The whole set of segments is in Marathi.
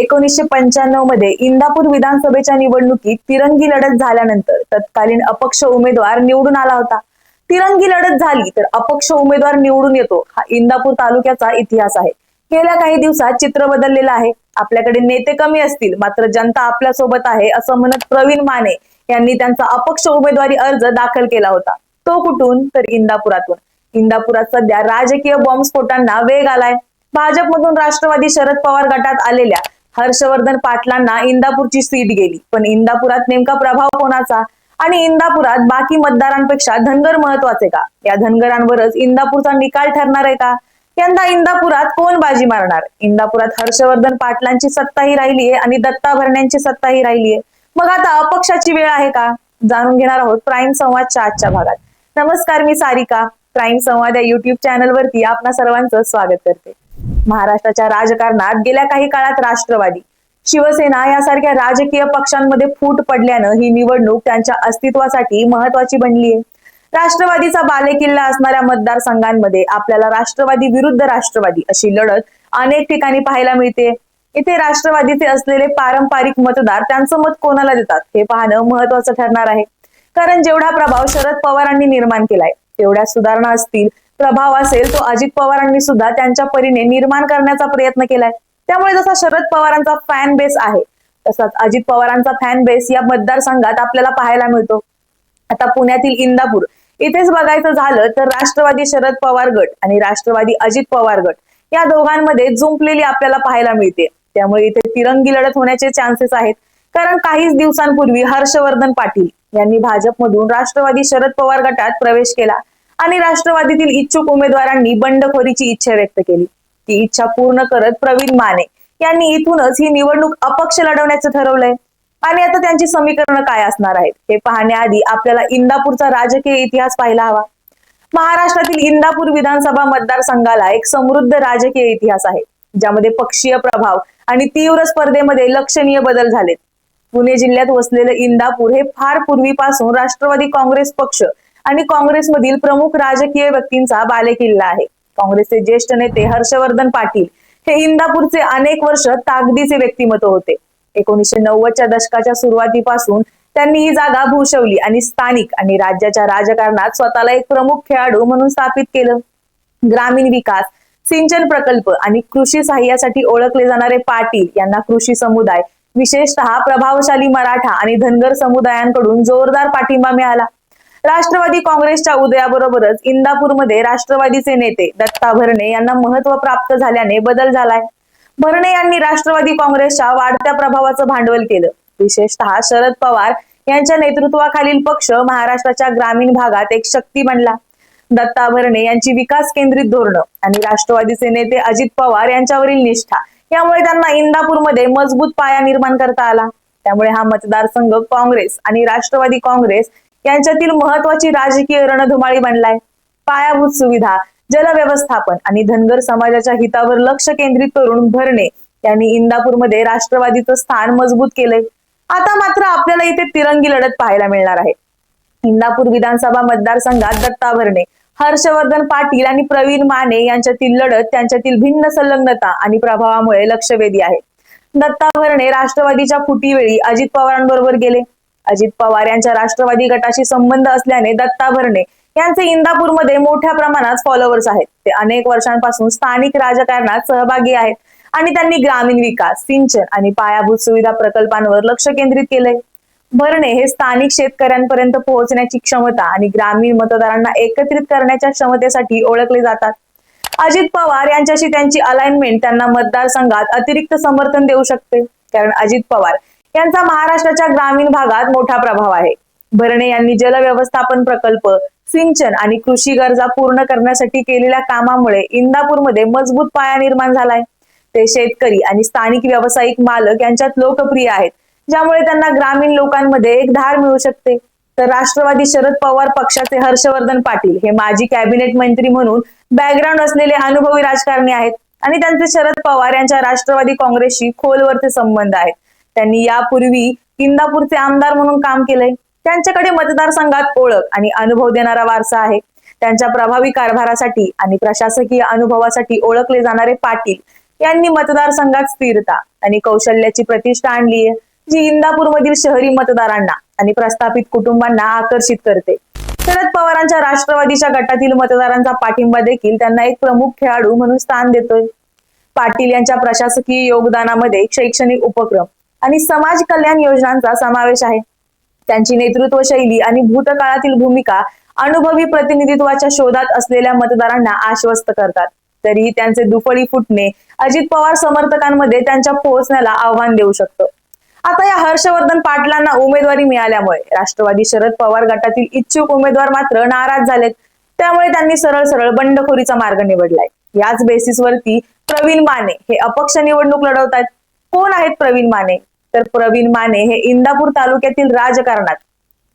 1995 मध्ये इंदापूर विधानसभेच्या निवडणुकीत तिरंगी लढत झाल्यानंतर तत्कालीन अपक्ष उमेदवार निवडून आला होता. तिरंगी लढत झाली तर अपक्ष उमेदवार निवडून येतो, हा इंदापूर तालुक्याचा इतिहास आहे. गेल्या काही दिवसात चित्र बदललेलं आहे. आपल्याकडे नेते कमी असतील मात्र जनता आपल्या सोबत आहे असं म्हणत प्रवीण माने यांनी त्यांचा अपक्ष उमेदवारी अर्ज दाखल केला होता. तो कुठून तर इंदापुरातून. इंदापुरात सध्या राजकीय बॉम्बस्फोटांना वेग आलाय. भाजपमधून राष्ट्रवादी शरद पवार गटात आलेल्या हर्षवर्धन पाटलांना इंदापूरची सीट गेली, पण इंदापुरात नेमका प्रभाव कोणाचा आणि इंदापुरात बाकी मतदारांपेक्षा धनगर महत्वाचे का? या धनगरांवरच इंदापूरचा निकाल ठरणार आहे का? यंदा इंदापुरात कोण बाजी मारणार? इंदापुरात हर्षवर्धन पाटलांची सत्ताही राहिलीये आणि दत्ता भरण्यांची सत्ताही राहिलीये. मग आता अपक्षाची वेळ आहे का? जाणून घेणार आहोत प्राईम संवादच्या आजच्या भागात. नमस्कार, मी सारिका. प्राईम संवाद या युट्यूब चॅनल वरती आपणा सर्वांचं स्वागत करते. महाराष्ट्राच्या राजकारणात गेल्या काही काळात राष्ट्रवादी, शिवसेना यासारख्या राजकीय पक्षांमध्ये फूट पडल्यानं ही निवडणूक त्यांच्या अस्तित्वासाठी महत्वाची बनली आहे. राष्ट्रवादीचा बालेकिल्ला असणाऱ्या मतदारसंघांमध्ये आपल्याला राष्ट्रवादी विरुद्ध राष्ट्रवादी अशी लढत अनेक ठिकाणी पाहायला मिळते. इथे राष्ट्रवादीचे असलेले पारंपरिक मतदार त्यांचं मत कोणाला देतात हे पाहणं महत्वाचं ठरणार आहे. कारण जेवढा प्रभाव शरद पवारांनी निर्माण केलाय तेवढ्या सुधारणा असतील, प्रभाव असेल तो अजित पवारांनी सुद्धा त्यांच्या परीने निर्माण करण्याचा प्रयत्न केलाय. त्यामुळे जसा शरद पवारांचा फॅन बेस आहे तसाच अजित पवारांचा फॅन बेस या मतदारसंघात आपल्याला पाहायला मिळतो. आता पुण्यातील इंदापूर इथेच बघायचं झालं तर राष्ट्रवादी शरद पवार गट आणि राष्ट्रवादी अजित पवार गट या दोघांमध्ये जुंपलेली आपल्याला पाहायला मिळते. त्यामुळे इथे तिरंगी लढत होण्याचे चान्सेस आहेत. कारण काहीच दिवसांपूर्वी हर्षवर्धन पाटील यांनी भाजपमधून राष्ट्रवादी शरद पवार गटात प्रवेश केला आणि राष्ट्रवादीतील इच्छुक उमेदवारांनी बंडखोरीची इच्छा व्यक्त केली. ती इच्छा पूर्ण करत प्रवीण माने यांनी इथूनच ही निवडणूक अपक्ष लढवण्याचं ठरवलंय. आणि आता त्यांची समीकरणं काय असणार आहेत हे पाहण्याआधी आपल्याला इंदापूरचा राजकीय इतिहास पाहायला हवा. महाराष्ट्रातील इंदापूर विधानसभा मतदारसंघाला एक समृद्ध राजकीय इतिहास आहे, ज्यामध्ये पक्षीय प्रभाव आणि तीव्र स्पर्धेमध्ये लक्षणीय बदल झालेत. पुणे जिल्ह्यात वसलेले इंदापूर हे फार पूर्वीपासून राष्ट्रवादी काँग्रेस पक्ष आणि काँग्रेसमधील प्रमुख राजकीय व्यक्तींचा बालेकिल्ला आहे. काँग्रेसचे ज्येष्ठ नेते हर्षवर्धन पाटील हे इंदापूरचे अनेक वर्ष ताकदीचे व्यक्तिमत्व होते. 1990च्या दशकाच्या सुरुवातीपासून त्यांनी ही जागा भूषवली आणि स्थानिक आणि राज्याच्या राजकारणात स्वतःला एक प्रमुख खेळाडू म्हणून स्थापित केलं. ग्रामीण विकास, सिंचन प्रकल्प आणि कृषी सहाय्यासाठी ओळखले जाणारे पाटील यांना कृषी समुदाय, विशेषतः प्रभावशाली मराठा आणि धनगर समुदायांकडून जोरदार पाठिंबा मिळाला. राष्ट्रवादी काँग्रेसच्या उदयाबरोबरच इंदापूरमध्ये राष्ट्रवादीचे नेते दत्ता भरणे यांना महत्व प्राप्त झाल्याने बदल झालाय. भरणे यांनी राष्ट्रवादी काँग्रेसच्या वाढत्या प्रभावाचं भांडवल केलं. विशेषतः शरद पवार यांच्या नेतृत्वाखालील पक्ष महाराष्ट्राच्या ग्रामीण भागात एक शक्ती बनला. दत्ता भरणे यांची विकास केंद्रित धोरणं आणि राष्ट्रवादीचे नेते अजित पवार यांच्यावरील निष्ठा यामुळे त्यांना इंदापूरमध्ये मजबूत पाया निर्माण करता आला. त्यामुळे हा मतदारसंघ काँग्रेस आणि राष्ट्रवादी काँग्रेस यांच्यातील महत्वाची राजकीय रणधुमाळी बनलाय. पायाभूत सुविधा, जलव्यवस्थापन आणि धनगर समाजाच्या हितावर लक्ष केंद्रित करून भरणे यांनी इंदापूरमध्ये राष्ट्रवादीचं स्थान मजबूत केलंय. आता मात्र आपल्याला इथे तिरंगी लढत पाहायला मिळणार आहे. इंदापूर विधानसभा मतदारसंघात दत्ता भरणे, हर्षवर्धन पाटील आणि प्रवीण माने यांच्यातील लढत त्यांच्यातील भिन्न संलग्नता आणि प्रभावामुळे लक्षवेधी आहे. दत्ता भरणे राष्ट्रवादीच्या फुटीवेळी अजित पवारांबरोबर गेले. अजित पवार यांच्या राष्ट्रवादी गटाशी संबंध असल्याने दत्ता भरणे यांचे इंदापूरमध्ये मोठ्या प्रमाणात फॉलोअर्स आहेत. ते अनेक वर्षांपासून स्थानिक राजकारणात सहभागी आहेत आणि त्यांनी ग्रामीण विकास, सिंचन आणि पायाभूत सुविधा प्रकल्पांवर लक्ष केंद्रित केलंय. भरणे हे स्थानिक शेतकऱ्यांपर्यंत पोहोचण्याची क्षमता आणि ग्रामीण मतदारांना एकत्रित करण्याच्या क्षमतेसाठी ओळखले जातात. अजित पवार यांच्याशी त्यांची अलाइनमेंट त्यांना मतदारसंघात अतिरिक्त समर्थन देऊ शकते, कारण अजित पवार यांचा महाराष्ट्राच्या ग्रामीण भागात मोठा प्रभाव आहे. भरणे यांनी जलव्यवस्थापन प्रकल्प, सिंचन आणि कृषी गरजा पूर्ण करण्यासाठी केलेल्या कामामुळे इंदापूरमध्ये मजबूत पाया निर्माण झालाय. ते शेतकरी आणि स्थानिक व्यावसायिक मालक यांच्यात लोकप्रिय आहेत, ज्यामुळे त्यांना ग्रामीण लोकांमध्ये एक धार मिळू शकते. तर राष्ट्रवादी शरद पवार पक्षाचे हर्षवर्धन पाटील हे माजी कॅबिनेट मंत्री म्हणून बॅकग्राऊंड असलेले अनुभवी राजकारणी आहेत आणि त्यांचे शरद पवार यांच्या राष्ट्रवादी काँग्रेसशी खोलवरचे संबंध आहेत. त्यांनी यापूर्वी इंदापूरचे आमदार म्हणून काम केलंय. त्यांच्याकडे मतदारसंघात ओळख आणि अनुभव देणारा वारसा आहे. त्यांच्या प्रभावी कारभारासाठी आणि प्रशासकीय अनुभवासाठी ओळखले जाणारे पाटील यांनी मतदारसंघात स्थिरता आणि कौशल्याची प्रतिष्ठा आणली आहे, जी इंदापूरमधील शहरी मतदारांना आणि प्रस्थापित कुटुंबांना आकर्षित करते. शरद पवारांच्या राष्ट्रवादीच्या गटातील मतदारांचा पाठिंबा देखील त्यांना एक प्रमुख खेळाडू म्हणून स्थान देतोय. पाटील यांच्या प्रशासकीय योगदानामध्ये शैक्षणिक उपक्रम आणि समाज कल्याण योजनांचा समावेश आहे. त्यांची नेतृत्व शैली आणि भूतकाळातील भूमिका अनुभवी प्रतिनिधित्वाच्या शोधात असलेल्या मतदारांना आश्वस्त करतात. तरीही त्यांचे दुफळी फुटणे अजित पवार समर्थकांमध्ये त्यांच्या पोहोचण्याला आव्हान देऊ शकतं. आता या हर्षवर्धन पाटलांना उमेदवारी मिळाल्यामुळे राष्ट्रवादी शरद पवार गटातील इच्छुक उमेदवार मात्र नाराज झालेत. त्यामुळे त्यांनी सरळ सरळ बंडखोरीचा मार्ग निवडलाय. याच बेसिसवरती प्रवीण माने हे अपक्ष निवडणूक लढवत आहेत. कोण आहेत प्रवीण माने? तर प्रवीण माने हे इंदापूर तालुक्यातील राजकारणात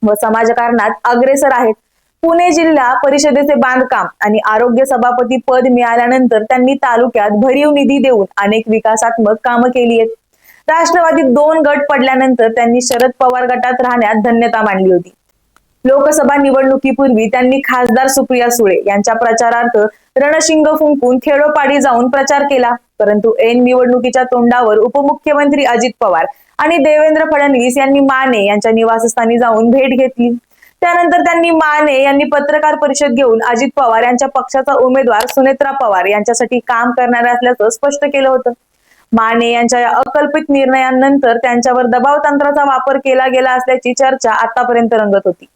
व समाजकारणात अग्रेसर आहेत. पुणे जिल्हा परिषदेचे बांधकाम आणि आरोग्य सभापती पद मिळाल्यानंतर त्यांनी तालुक्यात भरीव निधी देऊन अनेक विकासात्मक कामं केली आहेत. राष्ट्रवादीत 2 गट पडल्यानंतर त्यांनी शरद पवार गटात राहण्यात धन्यता मानली होती. लोकसभा निवडणुकीपूर्वी त्यांनी खासदार सुप्रिया सुळे यांच्या प्रचारार्थ रणशिंग फुंकून खेडोपाडी जाऊन प्रचार केला. परंतु ऐन निवडणुकीच्या तोंडावर उपमुख्यमंत्री अजित पवार आणि देवेंद्र फडणवीस यांनी माने यांच्या निवासस्थानी जाऊन भेट घेतली. त्यानंतर त्यांनी माने यांनी पत्रकार परिषद घेऊन अजित पवार यांच्या पक्षाचा उमेदवार सुनेत्रा पवार यांच्यासाठी काम करणार असल्याचं स्पष्ट केलं होतं. माने यांच्या या अकल्पित निर्णयानंतर त्यांच्यावर दबाव तंत्राचा वापर केला गेला असल्याची चर्चा आतापर्यंत रंगत होती.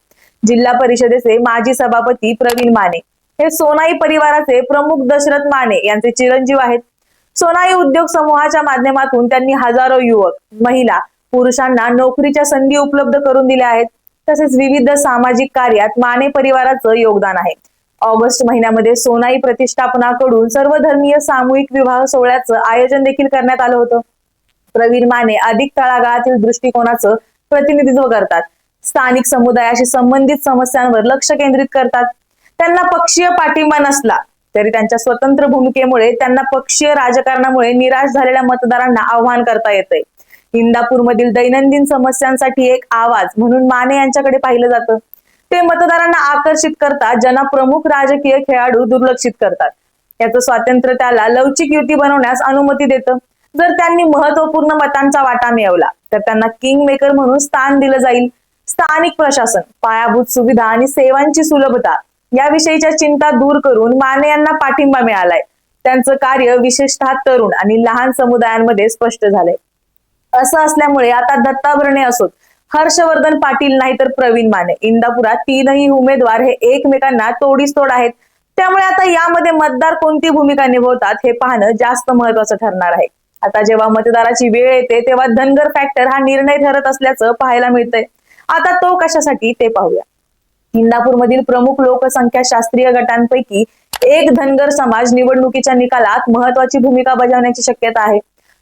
जिल्हा परिषदेचे माजी सभापती प्रवीण माने हे सोनाई परिवाराचे प्रमुख दशरथ माने यांचे चिरंजीव आहेत. सोनाई उद्योग समूहाच्या माध्यमातून त्यांनी हजारो युवक, महिला, पुरुषांना नोकरीच्या संधी उपलब्ध करून दिल्या आहेत. तसेच विविध सामाजिक कार्यात माने परिवाराचं योगदान आहे. ऑगस्ट महिन्यामध्ये सोनाई प्रतिष्ठापनाकडून सर्वधर्मीय सामूहिक विवाह सोहळ्याचं आयोजन देखील करण्यात आलं होतं. प्रवीण माने अधिक तळागाळातील दृष्टिकोनाचं प्रतिनिधित्व करतात. स्थानिक समुदायाशी संबंधित समस्यांवर लक्ष केंद्रित करतात. त्यांना पक्षीय पाठिंबा नसला तरी त्यांच्या स्वतंत्र भूमिकेमुळे त्यांना पक्षीय राजकारणामुळे निराश झालेल्या मतदारांना आव्हान करता येतंय. इंदापूरमधील दैनंदिन समस्यांसाठी एक आवाज म्हणून माने यांच्याकडे पाहिलं जातं. ते मतदारांना आकर्षित करतात, ज्यांना प्रमुख राजकीय खेळाडू दुर्लक्षित करतात. याचं स्वातंत्र्य त्याला लवचिक युती बनवण्यास अनुमती देतं. जर त्यांनी महत्वपूर्ण मतांचा वाटा मिळवला तर त्यांना किंग मेकर म्हणून स्थान दिलं जाईल. स्थानिक प्रशासन, पायाभूत सुविधा आणि सेवांची सुलभता याविषयीच्या चिंता दूर करून माने यांना पाठिंबा मिळालाय. त्यांचं कार्य विशेषतः तरुण आणि लहान समुदायांमध्ये स्पष्ट झालंय. असं असल्यामुळे आता दत्ता भरणे असोत, हर्षवर्धन पाटील नाही तर प्रवीण माने, इंदापुरात तीनही उमेदवार हे एकमेकांना तोडीस तोड आहेत. त्यामुळे आता यामध्ये मतदार कोणती भूमिका निभवतात हे पाहणं जास्त महत्वाचं ठरणार आहे. आता जेव्हा मतदाराची वेळ येते तेव्हा धनगर फॅक्टर हा निर्णय ठरत असल्याचं पाहायला मिळतंय. आता तो कशासाठी ते पाहूया. इंदापूरमधील प्रमुख लोकसंख्या शास्त्रीय गटांपैकी एक धनगर समाज निवडणुकीच्या निकालात महत्वाची भूमिका बजावण्याची शक्यता आहे.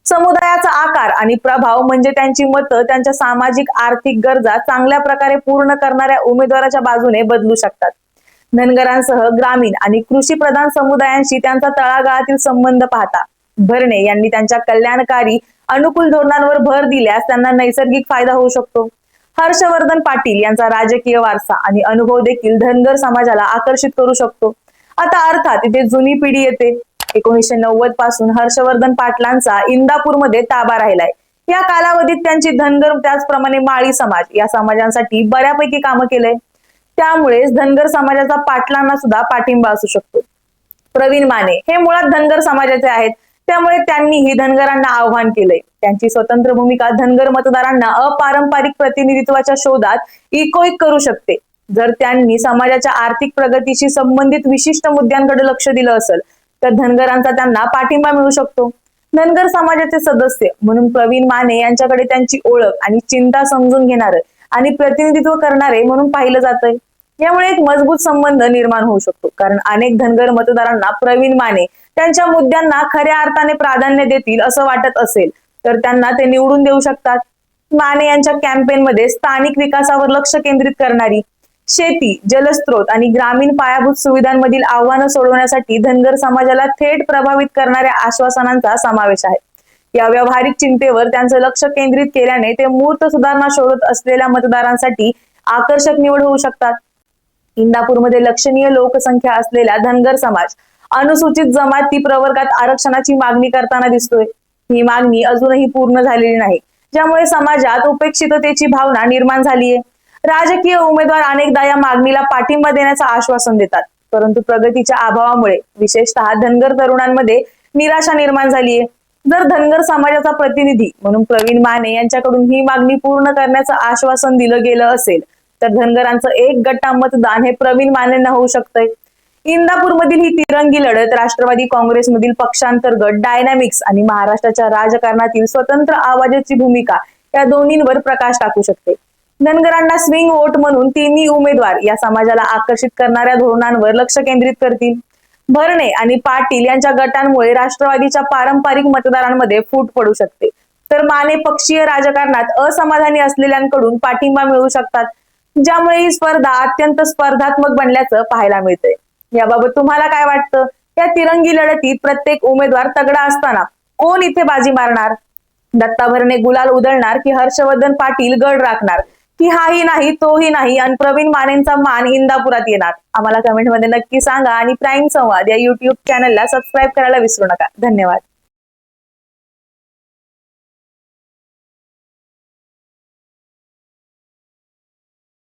समुदायाचा आकार आणि प्रभाव म्हणजे त्यांची मतं त्यांच्या सामाजिक आर्थिक गरजा चांगल्या प्रकारे पूर्ण करणाऱ्या उमेदवाराच्या बाजूने बदलू शकतात. धनगरांसह ग्रामीण आणि कृषी प्रधान समुदायांशी त्यांचा तळागाळातील संबंध पाहता भरणे यांनी त्यांच्या कल्याणकारी अनुकूल धोरणांवर भर दिल्यास त्यांना नैसर्गिक फायदा होऊ शकतो. हर्षवर्धन पाटील यांचा राजकीय वारसा आणि अनुभव देखील धनगर समाजाला आकर्षित करू शकतो. आता अर्थात इथे जुनी पिढी येते. 1990 पासून हर्षवर्धन पाटलांचा इंदापूरमध्ये ताबा राहिलाय. या कालावधीत त्यांची धनगर त्याचप्रमाणे माळी समाज या समाजांसाठी बऱ्यापैकी कामं केलंय. त्यामुळेच धनगर समाजाचा पाटलांना सुद्धा पाठिंबा असू शकतो. प्रवीण माने हे मुळात धनगर समाजाचे आहेत. त्यामुळे त्यांनीही धनगरांना आव्हान केलंय. त्यांची स्वतंत्र भूमिका धनगर मतदारांना अपारंपरिक प्रतिनिधित्वाच्या शोधात इकोईक करू शकते. जर त्यांनी समाजाच्या आर्थिक प्रगतीशी संबंधित विशिष्ट मुद्द्यांकडे लक्ष दिलं असेल तर धनगरांचा त्यांना पाठिंबा मिळू शकतो. धनगर समाजाचे सदस्य म्हणून प्रवीण माने यांच्याकडे त्यांची ओळख आणि चिंता समजून घेणारे आणि प्रतिनिधित्व करणारे म्हणून पाहिलं जातंय. यामुळे एक मजबूत संबंध निर्माण होऊ शकतो. कारण अनेक धनगर मतदारांना प्रवीण माने त्यांच्या मुद्द्यांना खऱ्या अर्थाने प्राधान्य देतील असं वाटत असेल तर त्यांना ते निवडून देऊ शकतात. माने यांच्या कॅम्पेनमध्ये स्थानिक विकासावर लक्ष केंद्रित करणारी, शेती, जलस्रोत आणि ग्रामीण पायाभूत सुविधांमधील आव्हानं सोडवण्यासाठी धनगर समाजाला थेट प्रभावित करणाऱ्या आश्वासनांचा समावेश आहे. या व्यावहारिक चिंतेवर त्यांचं लक्ष केंद्रित केल्याने ते मूर्त सुधारणा शोधत असलेल्या मतदारांसाठी आकर्षक निवड होऊ शकतात. इंदापूरमध्ये लक्षणीय लोकसंख्या असलेला धनगर समाज अनुसूचित जमाती प्रवर्गात आरक्षणाची मागणी करताना दिसतोय. ही मागणी अजूनही पूर्ण झालेली नाही, ज्यामुळे समाजात उपेक्षिततेची भावना निर्माण झालीय. राजकीय उमेदवार अनेकदा या मागणीला पाठिंबा देण्याचं आश्वासन देतात, परंतु प्रगतीच्या अभावामुळे विशेषतः धनगर तरुणांमध्ये निराशा निर्माण झालीय. जर धनगर समाजाचा प्रतिनिधी म्हणून प्रवीण माने यांच्याकडून ही मागणी पूर्ण करण्याचं आश्वासन दिलं गेलं असेल, तर धनगरांचं एक गट्टा मतदान हे प्रवीण मानेंना होऊ शकतंय. इंदापूरमधील ही तिरंगी लढत राष्ट्रवादी काँग्रेसमधील पक्षांतर्गत डायनॅमिक्स आणि महाराष्ट्राच्या राजकारणातील स्वतंत्र आवाजाची भूमिका या दोन्हींवर प्रकाश टाकू शकते. धनगरांना स्विंग वोट म्हणून तिन्ही उमेदवार या समाजाला आकर्षित करणाऱ्या धोरणांवर लक्ष केंद्रित करतील. भरणे आणि पाटील यांच्या गटांमुळे राष्ट्रवादीच्या पारंपरिक मतदारांमध्ये फूट पडू शकते, तर माने पक्षीय राजकारणात असमाधानी असलेल्यांकडून पाठिंबा मिळू शकतात, ज्यामुळे ही स्पर्धा अत्यंत स्पर्धात्मक बनल्याचं पाहायला मिळतंय. याबाबत तुम्हाला काय वाटतं? या तिरंगी लढतीत प्रत्येक उमेदवार तगडा असताना कोण इथे बाजी मारणार? दत्ता भरणे गुलाल उधळणार की हर्षवर्धन पाटील गड राखणार, की हाही नाही तोही नाही आणि प्रवीण मानेंचा मान इंदापुरात येणार? आम्हाला कमेंटमध्ये नक्की सांगा आणि प्राईम संवाद या युट्यूब चॅनलला सबस्क्राईब करायला विसरू नका. धन्यवाद.